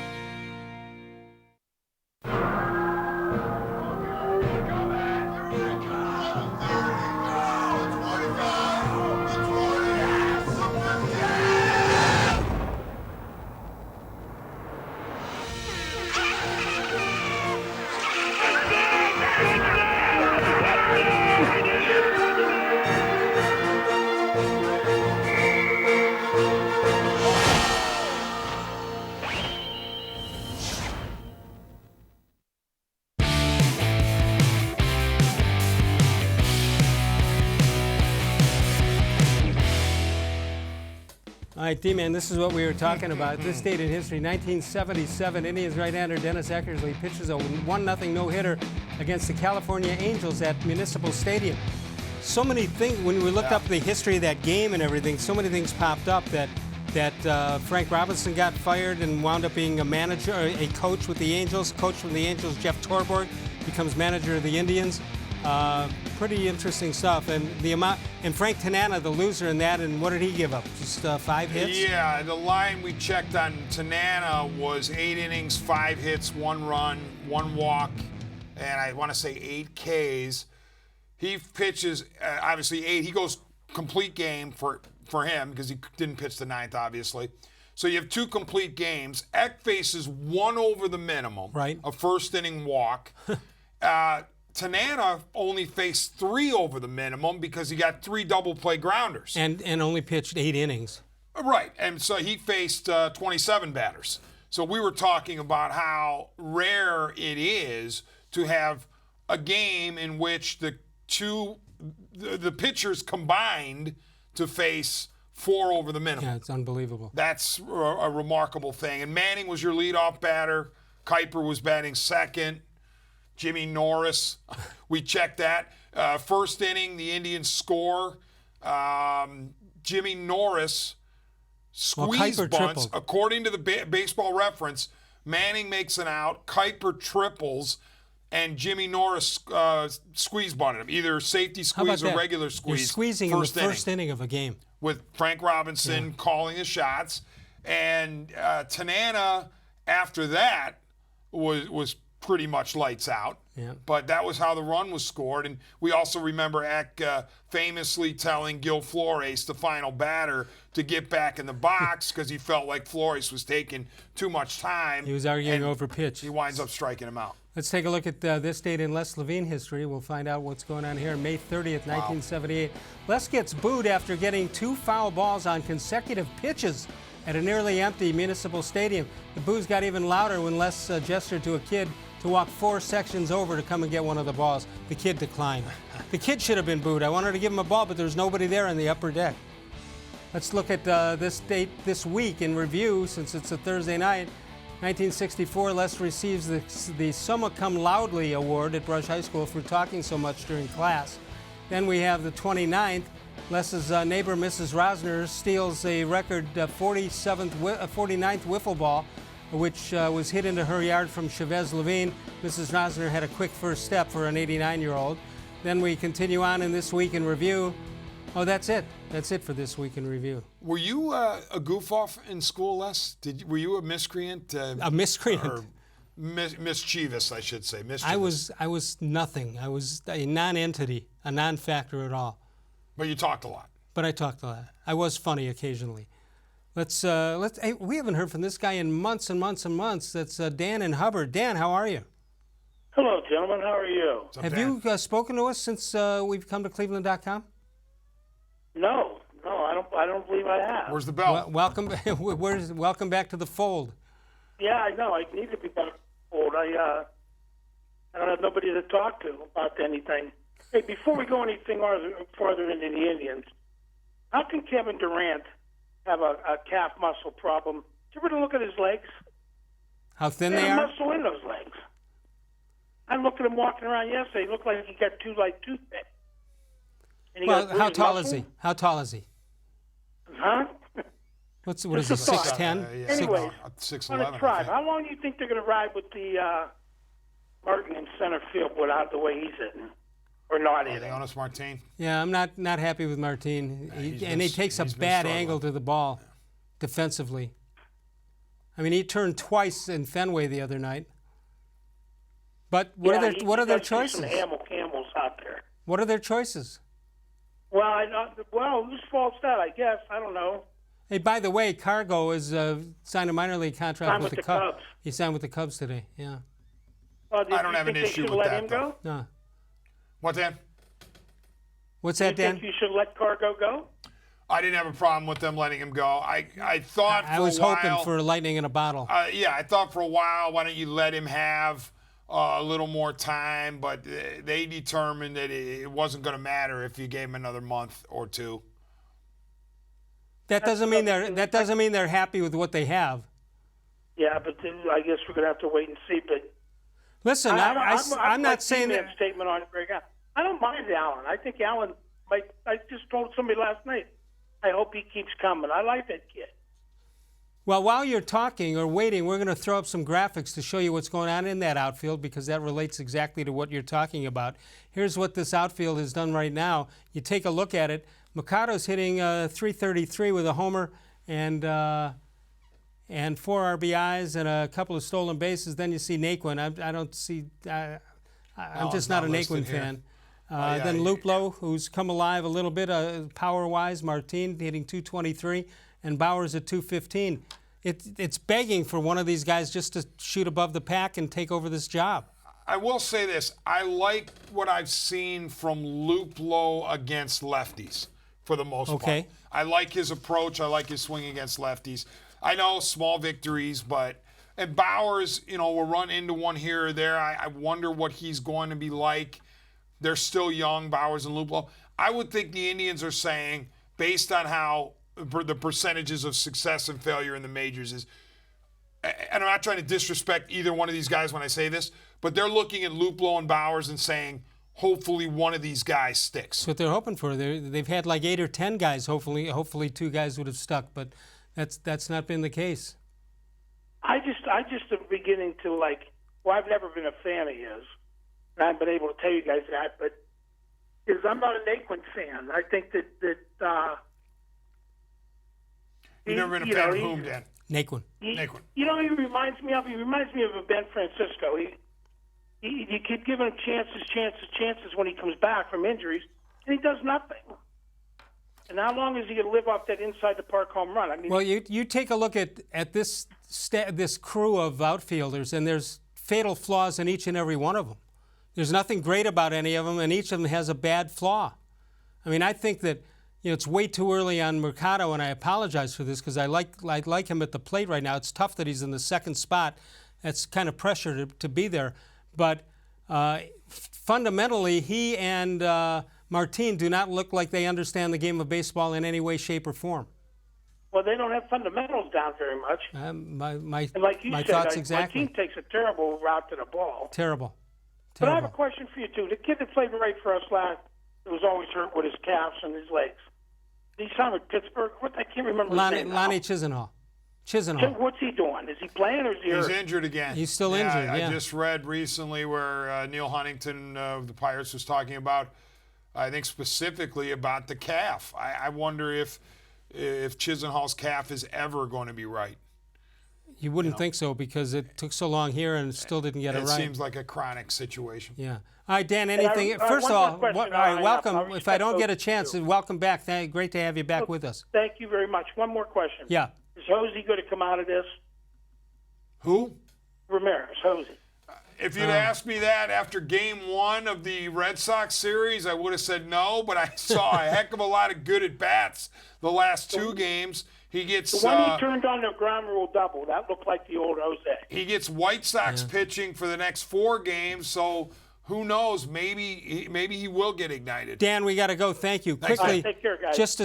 All right, D-Man, this is what we were talking about. This date in history, 1977, Indians right-hander Dennis Eckersley pitches a 1-0 no-hitter against the California Angels at Municipal Stadium. So many things, when we looked up the history of that game and everything, so many things popped up that Frank Robinson got fired and wound up being a manager, a coach with the Angels. Coach from the Angels, Jeff Torborg, becomes manager of the Indians. Pretty interesting stuff, and the amount. And Frank Tanana, the loser in that, and what did he give up? Just 5 hits? Yeah, the line we checked on Tanana was 8 innings, 5 hits, 1 run, 1 walk, and I want to say 8 Ks. He pitches obviously 8. He goes complete game for him because he didn't pitch the 9th, obviously. So you have 2 complete games. Eck faces 1 over the minimum, right? A first inning walk. Tanana only faced 3 over the minimum because he got 3 double play grounders. And only pitched 8 innings. Right, and so he faced 27 batters. So we were talking about how rare it is to have a game in which the pitchers combined to face 4 over the minimum. Yeah, it's unbelievable. That's a remarkable thing. And Manning was your leadoff batter. Kuiper was batting second. Jimmy Norris, we checked that. First inning, the Indians score. Jimmy Norris squeeze bunts. Tripled. According to the baseball reference, Manning makes an out, Kuiper triples, and Jimmy Norris squeeze bunted him. Either safety squeeze or regular squeeze. You're squeezing in the first inning of a game. With Frank Robinson calling the shots. And Tanana, after that, was pretty much lights out. Yeah. But that was how the run was scored. And we also remember Eck famously telling Gil Flores, the final batter, to get back in the box because he felt like Flores was taking too much time. He was arguing over pitch. He winds up striking him out. Let's take a look at this date in Les Levine history. We'll find out what's going on here. May 30th, 1978. Les gets booed after getting 2 foul balls on consecutive pitches at a nearly empty Municipal Stadium. The boos got even louder when Les gestured to a kid to walk 4 sections over to come and get one of the balls. The kid declined. The kid should have been booed. I wanted to give him a ball, but there was nobody there on the upper deck. Let's look at this date this week in review, since it's a Thursday night. 1964, Les receives the Summa Cum Loudly Award at Brush High School for talking so much during class. Then we have the 29th. Les's neighbor, Mrs. Rosner, steals a record 49th wiffle ball, which was hit into her yard from Chavez Levine. Mrs. Rosner had a quick first step for an 89-year-old. Then we continue on in This Week in Review. Oh, that's it. That's it for This Week in Review. Were you a goof-off in school, Les? Were you a miscreant? A miscreant? Or mischievous, I should say. Mischievous. I was nothing. I was a non-entity, a non-factor at all. But you talked a lot. But I talked a lot. I was funny occasionally. Hey, we haven't heard from this guy in months and months and months. That's Dan in Hubbard. Dan, how are you? Hello, gentlemen. How are you? Have you spoken to us since we've come to cleveland.com? No, I don't believe I have. Where's the bell? Welcome back to the fold. Yeah, I know. I need to be back to the fold. I don't have nobody to talk to about anything. Hey, before we go anything farther into the Indians, how can Kevin Durant have a calf muscle problem? Did you ever look at his legs? How thin There's they are? muscle in those legs. I looked at him walking around yesterday. He looked like he got toothpick. Well, how tall is he? How tall is he? Huh? What is he, 6'10"? Anyways, 6'11". on a tribe, how long do you think they're going to ride with the Martin in center field without the way he's hitting? Or not hitting? Leonys-Martin? Yeah, I'm not happy with Martin. He takes a bad angle to the ball defensively. I mean, he turned twice in Fenway the other night. But what are their choices? Some camels out there. What are their choices? Well, whose fault's that? I guess I don't know. Hey, by the way, Cargo is signed a minor league contract with the Cubs. He signed with the Cubs today. Yeah. Well, I don't have an issue with that. Go? No. What, Dan? What's that, Dan? You think you should let Cargo go? I didn't have a problem with them letting him go. I thought I was hoping for lightning in a bottle. Yeah, I thought for a while, why don't you let him have a little more time? But they determined that it wasn't going to matter if you gave him another month or two. That doesn't mean they're happy with what they have. Yeah, but then I guess we're going to have to wait and see. But listen, I'm not saying that statement on Greg. I don't mind Allen. I think Allen might. I just told somebody last night. I hope he keeps coming. I like that kid. Well, while you're talking or waiting, we're going to throw up some graphics to show you what's going on in that outfield because that relates exactly to what you're talking about. Here's what this outfield has done right now. You take a look at it. Mercado's hitting .333 with a homer and 4 RBIs and a couple of stolen bases. Then you see Naquin. I'm just not a Naquin fan. Then Luplow, who's come alive a little bit power-wise. Martin hitting .223, and Bauers at .215. It's begging for one of these guys just to shoot above the pack and take over this job. I will say this. I like what I've seen from Luplow against lefties for the most part. I like his approach. I like his swing against lefties. I know small victories, and Bauers, we'll run into one here or there. I wonder what he's going to be like. They're still young, Bauers and Luplow. I would think the Indians are saying, based on how the percentages of success and failure in the majors is, and I'm not trying to disrespect either one of these guys when I say this, but they're looking at Luplow and Bauers and saying, hopefully one of these guys sticks. That's what they're hoping for. They've had like 8 or 10 guys. Hopefully 2 guys would have stuck, but that's not been the case. I just am beginning to I've never been a fan of his. I haven't been able to tell you guys that, but I'm not a Naquin fan. I think that you've never been a fan of whom, Dan? Naquin. Naquin. He reminds me of a Ben Francisco. You keep giving him chances when he comes back from injuries, and he does nothing. And how long is he going to live off that inside the park home run? I mean, well, you take a look at this crew of outfielders, and there's fatal flaws in each and every one of them. There's nothing great about any of them, and each of them has a bad flaw. I mean, I think that it's way too early on Mercado, and I apologize for this because I like him at the plate right now. It's tough that he's in the second spot. That's kind of pressure to be there. But fundamentally, he and Martin do not look like they understand the game of baseball in any way, shape, or form. Well, they don't have fundamentals down very much. And like you my said, thoughts exactly. Martin takes a terrible route to the ball. Terrible. But I have a question for you, too. The kid that played right for us last, who was always hurt with his calves and his legs. Did he sign with Pittsburgh? I can't remember his name now. Lonnie Chisenhall. What's he doing? Is he playing or is he hurt? He's injured again. He's still injured, yeah. I just read recently where Neil Huntington of the Pirates was talking about, I think specifically about the calf. I wonder if Chisenhall's calf is ever going to be right. You wouldn't think so because it took so long here and still didn't get it right. It seems like a chronic situation. Yeah. All right, Dan, anything? First of all, welcome. If I don't get a chance, welcome back. Great to have you back with us. Thank you very much. One more question. Yeah. Is Hosey going to come out of this? Who? Ramirez, Hosey. If you'd asked me that after Game 1 of the Red Sox series, I would have said no, but I saw a heck of a lot of good at-bats the last two games. He gets the one he turned on the ground rule double. That looked like the old Jose. He gets White Sox pitching for the next 4 games, so who knows? Maybe he will get ignited. Dan, we got to go. Thank you. Thanks. Quickly, take care, guys. Just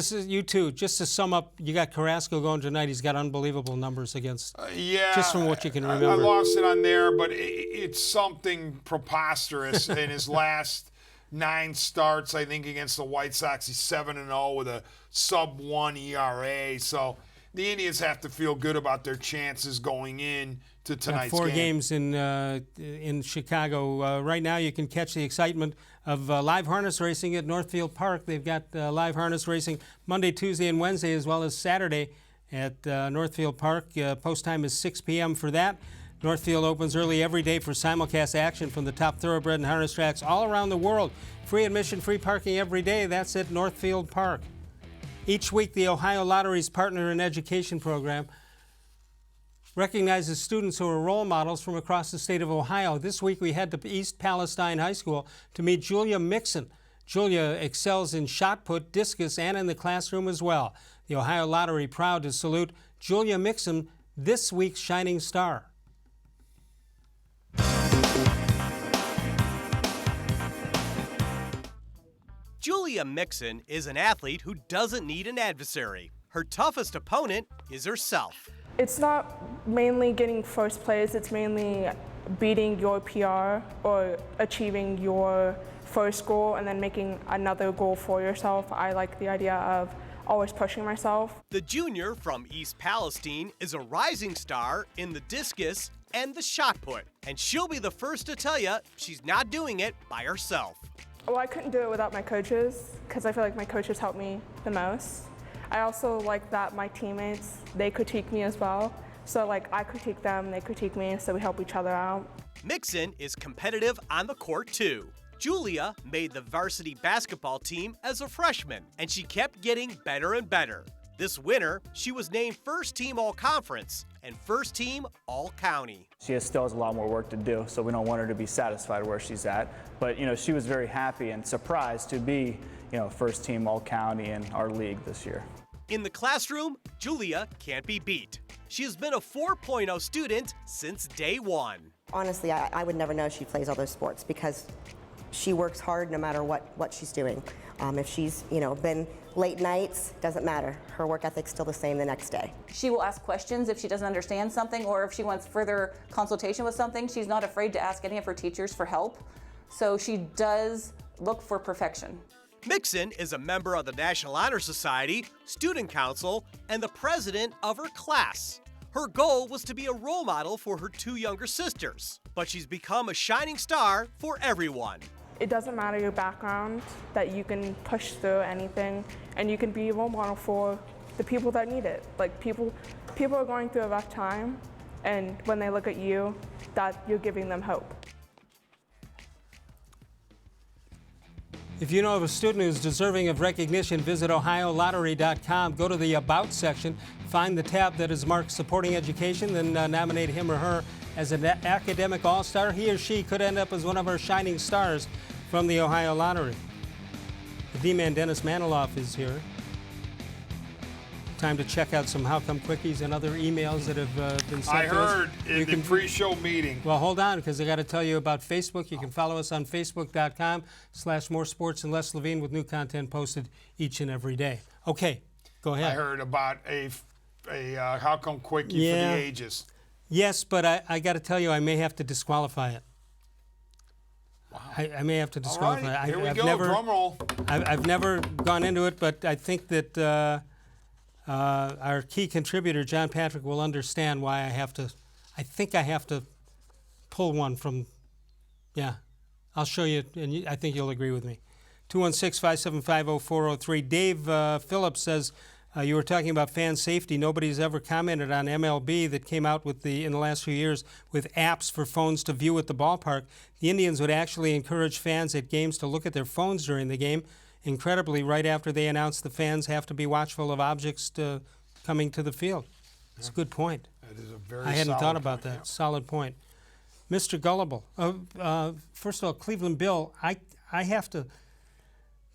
to sum up, you got Carrasco going tonight. He's got unbelievable numbers against. Just from what you can remember. I lost it on there, but it's something preposterous in his last 9 starts, I think, against the White Sox. He's 7-0 with a sub-1 ERA. So the Indians have to feel good about their chances going in to tonight's game. 4 games in Chicago. Right now you can catch the excitement of live harness racing at Northfield Park. They've got live harness racing Monday, Tuesday, and Wednesday, as well as Saturday at Northfield Park. Post time is 6 p.m. for that. Northfield opens early every day for simulcast action from the top thoroughbred and harness tracks all around the world. Free admission, free parking every day. That's at Northfield Park. Each week, the Ohio Lottery's Partner in Education program recognizes students who are role models from across the state of Ohio. This week, we head to East Palestine High School to meet Julia Mixon. Julia excels in shot put, discus, and in the classroom as well. The Ohio Lottery proud to salute Julia Mixon, this week's shining star. Julia Mixon is an athlete who doesn't need an adversary. Her toughest opponent is herself. It's not mainly getting first place, it's mainly beating your PR or achieving your first goal and then making another goal for yourself. I like the idea of always pushing myself. The junior from East Palestine is a rising star in the discus and the shot put, and she'll be the first to tell you she's not doing it by herself. Well, I couldn't do it without my coaches because I feel like my coaches helped me the most. I also like that my teammates, they critique me as well. So like I critique them, they critique me, so we help each other out. Mixon is competitive on the court too. Julia made the varsity basketball team as a freshman, and she kept getting better and better. This winter, she was named first team all-conference and first team all-county. She still has a lot more work to do, so we don't want her to be satisfied where she's at. But she was very happy and surprised to be, first team all-county in our league this year. In the classroom, Julia can't be beat. She has been a 4.0 student since day one. Honestly, I would never know she plays all those sports because she works hard no matter what she's doing. If she's, been late nights, doesn't matter. Her work ethic's still the same the next day. She will ask questions if she doesn't understand something or if she wants further consultation with something. She's not afraid to ask any of her teachers for help. So she does look for perfection. Mixon is a member of the National Honor Society, Student Council, and the president of her class. Her goal was to be a role model for her 2 younger sisters, but she's become a shining star for everyone. It doesn't matter your background, that you can push through anything and you can be a role model for the people that need it. Like people are going through a rough time, and when they look at you, that you're giving them hope. If you know of a student who's deserving of recognition, visit OhioLottery.com. Go to the About section, find the tab that is marked Supporting Education, then nominate him or her as an academic all-star. He or she could end up as one of our shining stars from the Ohio Lottery. The D-Man dennis-manoloff is here. Time to check out some How Come Quickies and other emails that have been sent I to us. heard in the pre-show meeting. Well, hold on, because I got to tell you about Facebook. You can follow us on Facebook.com/More Sports and Les Levine with new content posted each and every day. Okay, go ahead. I heard about a How Come Quickie for the ages. Yes, but I got to tell you, I may have to disqualify it. Wow. I may have to disqualify it. Here we go, drum roll. I've never gone into it, but I think that our key contributor, John Patrick, will understand why I think I have to pull one from, I'll show you, and I think you'll agree with me. 216-575-0403. Dave Phillips says, you were talking about fan safety. Nobody's ever commented on MLB that came out with in the last few years with apps for phones to view at the ballpark. The Indians would actually encourage fans at games to look at their phones during the game. Incredibly, right after they announced the fans have to be watchful of objects coming to the field. It's a good point. That is a very I hadn't thought about point, that. Solid point. Mr. Gullible, first of all, Cleveland Bill, I have to,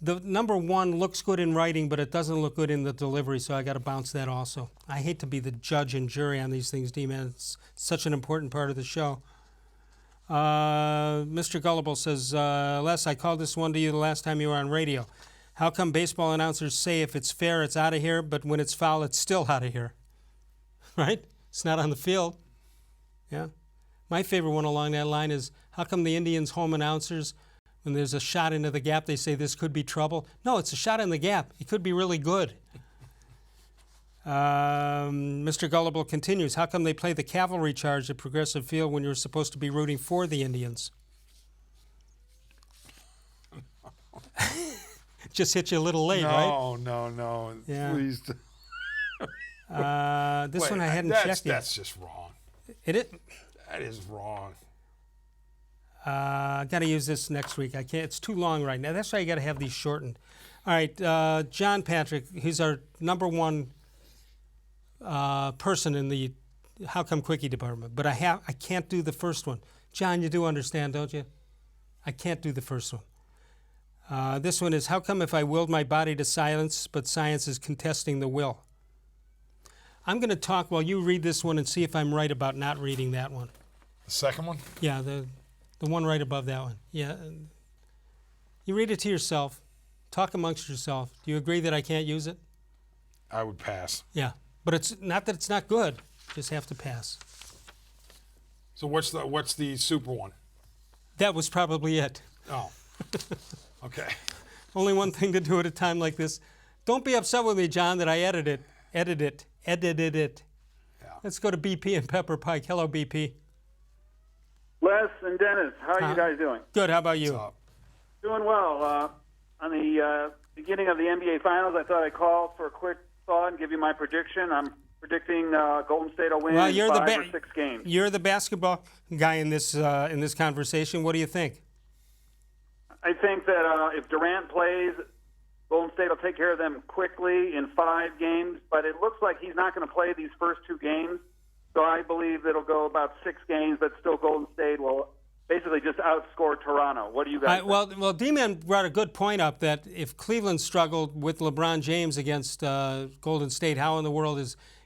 the number one looks good in writing, but it doesn't look good in the delivery, so I got to bounce that also. I hate to be the judge and jury on these things, D-Man. It's such an important part of the show. Mr. Gullible says, Les, I called this one to you the last time you were on radio. How come baseball announcers say if it's fair, it's out of here, but when it's foul, it's still out of here? Right? It's not on the field. Yeah. My favorite one along that line is, how come the Indians' home announcers, when there's a shot into the gap, they say this could be trouble? No, it's a shot in the gap. It could be really good. Mr. Gullible continues, how come they play the cavalry charge at Progressive Field when you're supposed to be rooting for the Indians? Just hit you a little late, right? No. Yeah. Please. This one I hadn't checked yet. That's just wrong. It is? That is wrong. I got to use this next week. I can't. It's too long right now. That's why you got to have these shortened. All right, John Patrick, he's our number one person in the How Come Quickie department, but I can't do the first one. John, you do understand, don't you? I can't do the first one. This one is, how come if I willed my body to silence, but science is contesting the will? I'm going to talk while you read this one and see if I'm right about not reading that one. The second one? Yeah, the one right above that one. Yeah. You read it to yourself. Talk amongst yourself. Do you agree that I can't use it? I would pass. Yeah, but it's not that it's not good. Just have to pass. So what's the super one? That was probably it. Oh. Okay. Only one thing to do at a time like this. Don't be upset with me, John, that I edited it. Yeah. Let's go to BP and Pepper Pike. Hello, BP. Les and Dennis, how are you guys doing? Good. How about you? Doing well. On the beginning of the NBA Finals, I thought I'd call for a quick thought and give you my prediction. I'm predicting Golden State will win in 5 or 6 games. You're the basketball guy in this conversation. What do you think? I think that if Durant plays, Golden State will take care of them quickly in 5 games, but it looks like he's not going to play these first 2 games. So I believe it'll go about 6 games, but still Golden State will basically just outscore Toronto. What do you guys think? Well, D-Man brought a good point up that if Cleveland struggled with LeBron James against Golden State, how in the world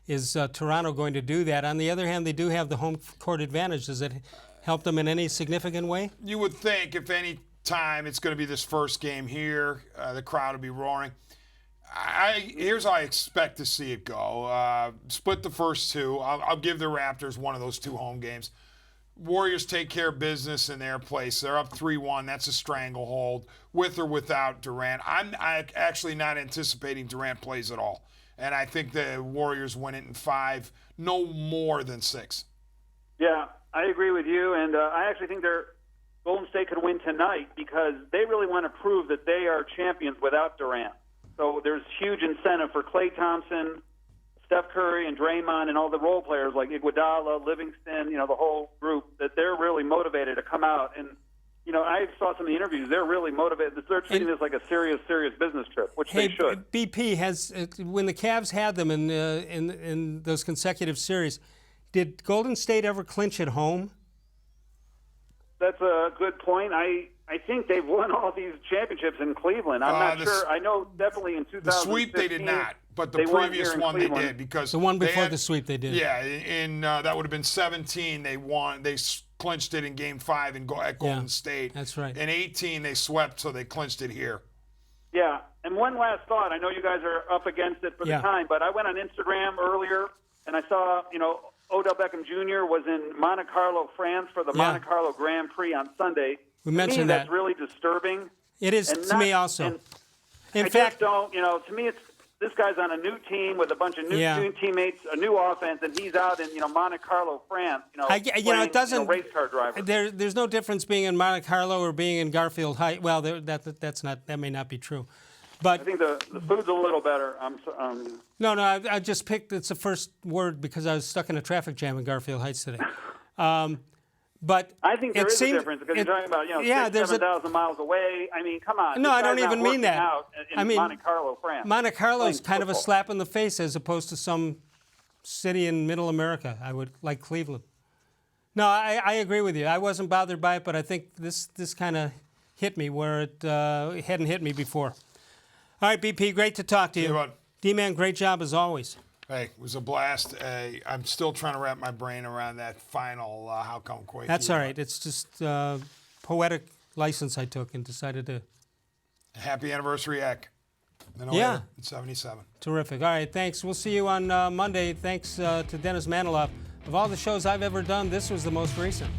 is Toronto going to do that? On the other hand, they do have the home court advantage. Does it help them in any significant way? You would think if any time it's going to be this first game here, the crowd will be roaring. Here's how I expect to see it go. Split the first 2. I'll give the Raptors one of those 2 home games. Warriors take care of business in their place. They're up 3-1. That's a stranglehold, with or without Durant. I'm actually not anticipating Durant plays at all. And I think the Warriors win it in 5, no more than 6. Yeah, I agree with you. And I actually think Golden State could win tonight because they really want to prove that they are champions without Durant. So there's huge incentive for Klay Thompson, Steph Curry, and Draymond, and all the role players like Iguodala, Livingston, the whole group, that they're really motivated to come out and I saw some of the interviews. They're really motivated. They're treating this like a serious business trip, which they should. BP has when the Cavs had them in those consecutive series. Did Golden State ever clinch at home? That's a good point. I think they've won all these championships in Cleveland. I'm not sure. I know definitely in 2015. The sweep they did not, but the previous one they did because the one before the sweep they did. Yeah, in that would have been 17. They won. They clinched it in Game 5 at Golden State. That's right. In 18 they swept, so they clinched it here. Yeah, and one last thought. I know you guys are up against it for the time, but I went on Instagram earlier and I saw Odell-Beckham Jr. was in Monte Carlo, France for the Monte Carlo Grand Prix on Sunday. We mentioned that. That's really disturbing. It is to me also. In I fact, just don't, to me it's this guy's on a new team with a bunch of new teammates, a new offense, and he's out in Monte Carlo, France. Playing, it doesn't. Race car driver. There's no difference being in Monte Carlo or being in Garfield Heights. Well, that may not be true. But I think the food's a little better. No, I just picked. It's the first word because I was stuck in a traffic jam in Garfield Heights today. But I think there is a difference because you're talking about 7,000 miles away. I mean, come on. No, I don't even mean that. I mean, Monte Carlo, France. Monte Carlo is kind of a slap in the face as opposed to some city in Middle America. I would like Cleveland. No, I agree with you. I wasn't bothered by it, but I think this kind of hit me where it hadn't hit me before. All right, BP, great to talk to you. D-Man, great job as always. Hey, it was a blast. I'm still trying to wrap my brain around that final how come quick. That's all right. It's just poetic license I took and decided to. Happy anniversary, Eck. In 77. Terrific. All right, thanks. We'll see you on Monday. Thanks to Dennis-Manoloff. Of all the shows I've ever done, this was the most recent.